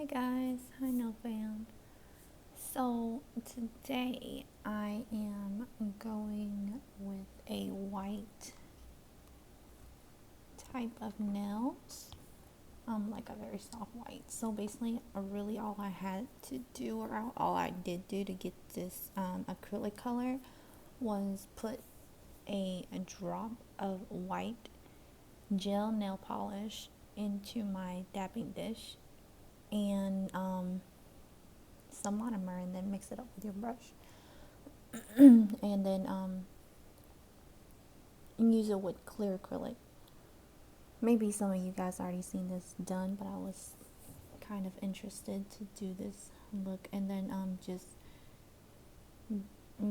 Hi guys, hi No Fam. So today I am going with a white type of nails, like a very soft white. So basically, really all I had to do, or all I did do to get this acrylic color, was put a drop of white gel nail polish into my dabbing dish and some monomer, and then mix it up with your brush. And then use it with clear acrylic. Maybe some of you guys already seen this done, but I was kind of interested to do this look, and then just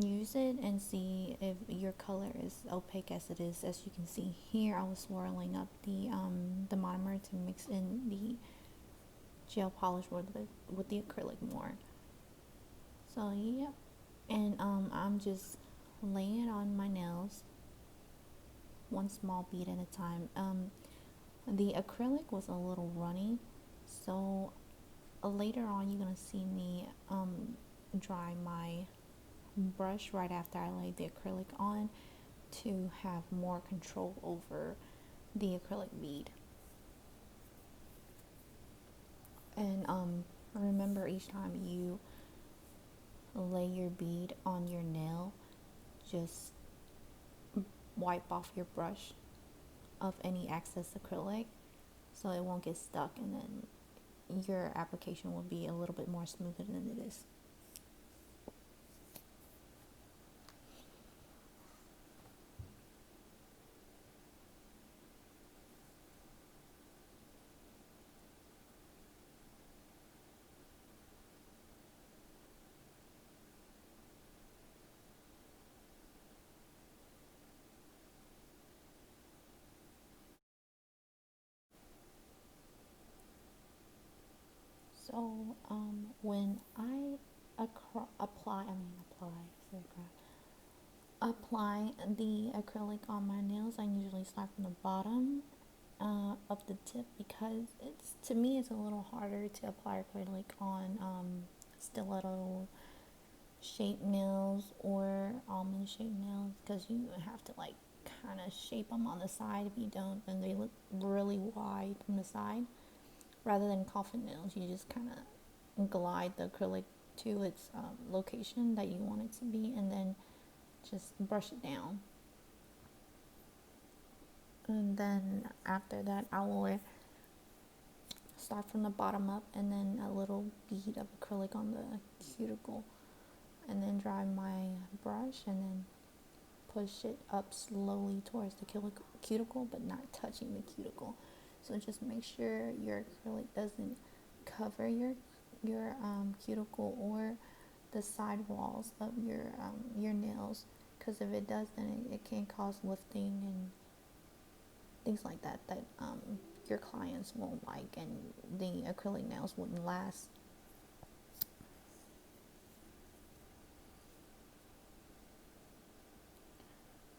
use it and see if your color is opaque as it is. As you can see here, I was swirling up the monomer to mix in the gel polish with the acrylic more. So yeah, and I'm just laying it on my nails, one small bead at a time. The acrylic was a little runny, so later on you're gonna see me dry my brush right after I lay the acrylic on to have more control over the acrylic bead. And remember, each time you lay your bead on your nail, just wipe off your brush of any excess acrylic so it won't get stuck, and then your application will be a little bit more smoother than it is. So when I apply the acrylic on my nails, I usually start from the bottom of the tip, because it's, to me, it's a little harder to apply acrylic on stiletto shaped nails or almond shaped nails, because you have to like kind of shape them on the side. If you don't, then they look really wide from the side. Rather than coffin nails, you just kind of glide the acrylic to its location that you want it to be, and then just brush it down. And then after that, I will start from the bottom up, and then a little bead of acrylic on the cuticle, and then dry my brush, and then push it up slowly towards the cuticle, but not touching the cuticle. So just make sure your acrylic doesn't cover your cuticle or the side walls of your nails, because if it does, then it can cause lifting and things like that your clients won't like, and the acrylic nails wouldn't last.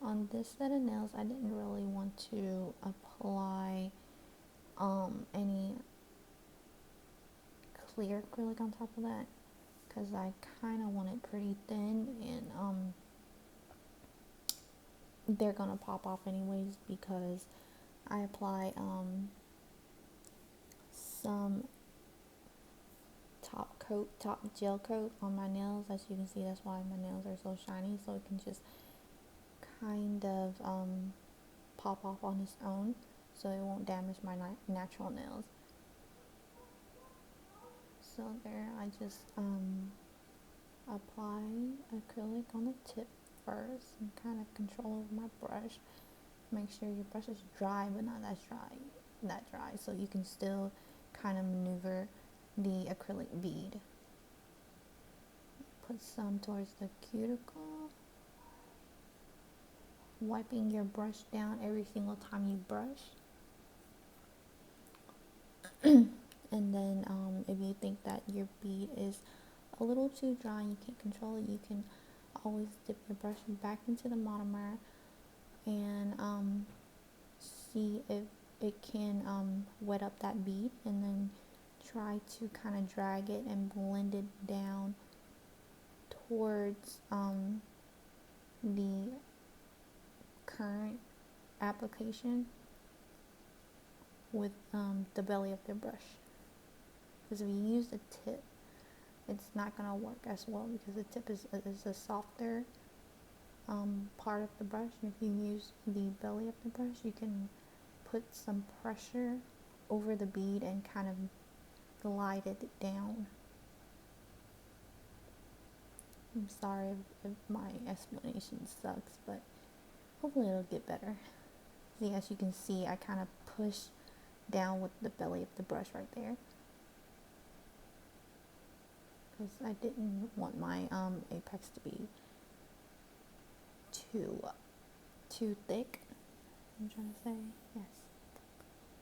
On this set of nails, I didn't really want to apply any clear acrylic on top of that, because I kind of want it pretty thin, and they're gonna pop off anyways, because I apply some top gel coat on my nails. As you can see, that's why my nails are so shiny, so it can just kind of pop off on its own, so it won't damage my natural nails. So there, I just apply acrylic on the tip first and kind of control over my brush. Make sure your brush is dry, but not that dry, so you can still kind of maneuver the acrylic bead. Put some towards the cuticle, wiping your brush down every single time you brush. And then if you think that your bead is a little too dry and you can't control it, you can always dip your brush back into the monomer and see if it can wet up that bead, and then try to kind of drag it and blend it down towards the current application with the belly of the brush. Because if you use the tip, it's not going to work as well, because the tip is a softer part of the brush. And if you use the belly of the brush, you can put some pressure over the bead and kind of glide it down. I'm sorry if my explanation sucks, but hopefully it'll get better. See, as you can see, I kind of push down with the belly of the brush right there, because I didn't want my apex to be too thick. I'm trying to say, yes.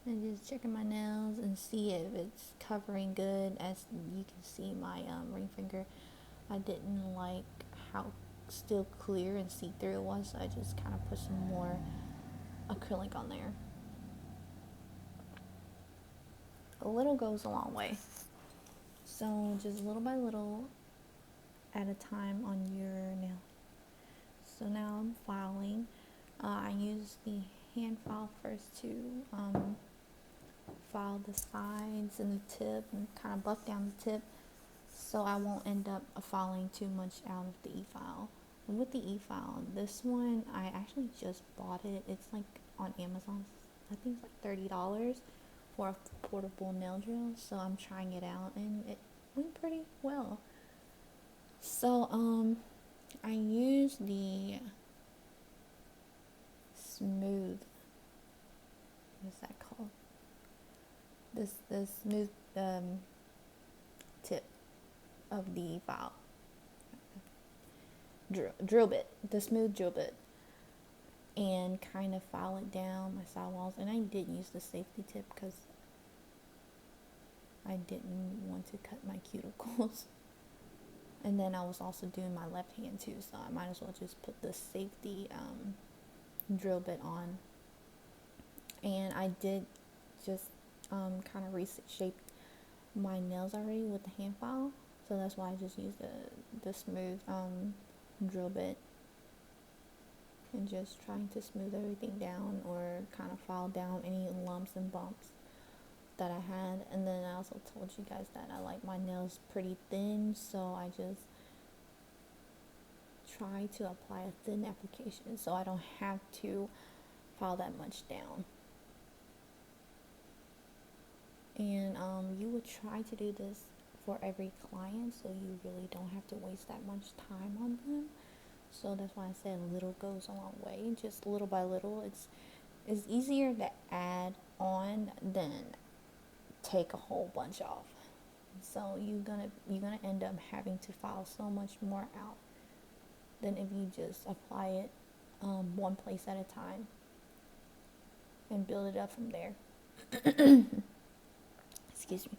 And just checking my nails and see if it's covering good. As you can see, my ring finger, I didn't like how still clear and see-through it was, so I just kind of put some more acrylic on there. A little goes a long way. So just little by little at a time on your nail. So now I'm filing. I use the hand file first to file the sides and the tip and kind of buff down the tip, so I won't end up filing too much out of the e-file. And with the e-file, this one, I actually just bought it. It's like on Amazon. I think it's like $30 for a portable nail drill. So I'm trying it out and it went pretty well. So I use the smooth, what's that called? This smooth tip of the file. Drill bit, the smooth drill bit, and kind of file it down my sidewalls. And I did use the safety tip because I didn't want to cut my cuticles. And then I was also doing my left hand too, so I might as well just put the safety drill bit on. And I did just kind of reshape my nails already with the hand file, so that's why I just used the smooth drill bit and just trying to smooth everything down or kind of file down any lumps and bumps that I had. And then I also told you guys that I like my nails pretty thin, so I just try to apply a thin application so I don't have to file that much down. And you would try to do this for every client, so you really don't have to waste that much time on them. So that's why I said a little goes a long way. Just little by little. It's easier to add on than take a whole bunch off. So you're gonna end up having to file so much more out than if you just apply it one place at a time and build it up from there. Excuse me.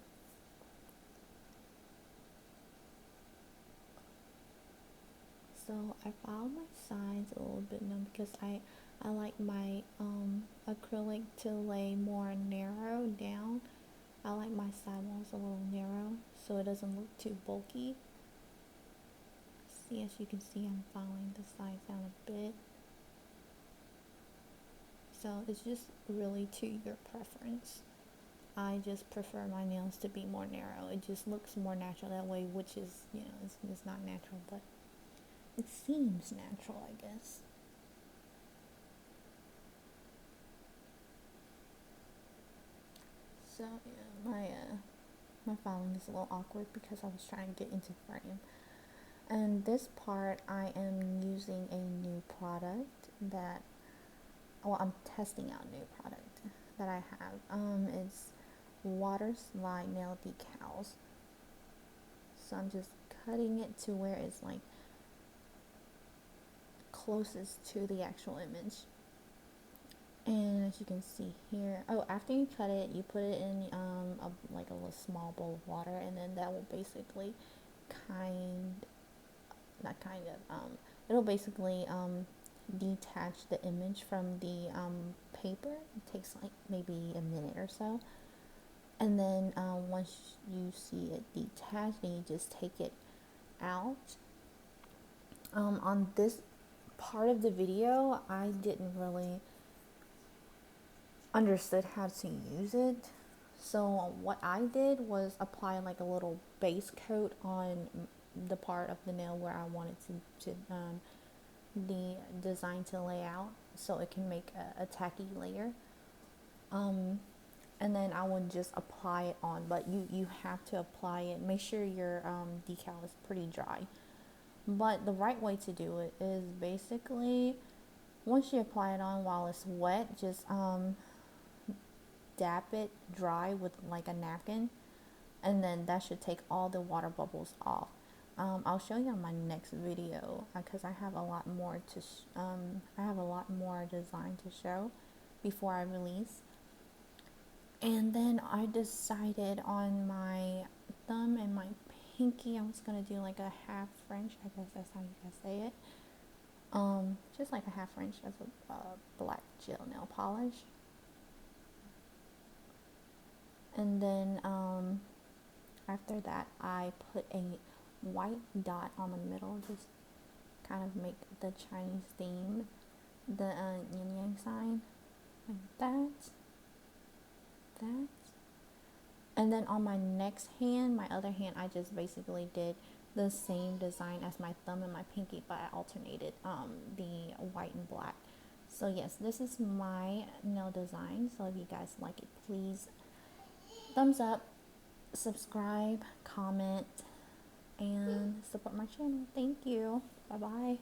So I filed my sides a little bit now because I like my acrylic to lay more narrow down. I like my sidewalls a little narrow so it doesn't look too bulky. See, as you can see, I'm filing the sides down a bit. So it's just really to your preference. I just prefer my nails to be more narrow. It just looks more natural that way, which is, it's not natural, but it seems natural, I guess. So yeah, my filing is a little awkward because I was trying to get into frame. And this part, I am using a new product I'm testing out a new product that I have. It's water slide nail decals. So I'm just cutting it to where it's like closest to the actual image. And as you can see here, after you cut it, you put it in a little small bowl of water, and then that will basically it'll basically detach the image from the paper. It takes like maybe a minute or so. And then once you see it detached, then you just take it out. On this part of the video, I didn't really understood how to use it. So what I did was apply like a little base coat on the part of the nail where I wanted to the design to lay out, so it can make a tacky layer. And then I would just apply it on, but you have to apply it. Make sure your decal is pretty dry. But the right way to do it is basically once you apply it on while it's wet, just dab it dry with like a napkin, and then that should take all the water bubbles off. I'll show you on my next video because I have a lot more to I have a lot more design to show before I release. And then I decided on my thumb and my pinky I was gonna do like a half French. I guess that's how you guys say it. Just like a half French as a black gel nail polish. And then after that, I put a white dot on the middle, just kind of make the Chinese theme, the yin yang sign, like that. And then on my next hand, my other hand, I just basically did the same design as my thumb and my pinky, but I alternated the white and black. So yes, this is my nail design. So if you guys like it, please thumbs up, subscribe, comment, and support my channel. Thank you. Bye bye.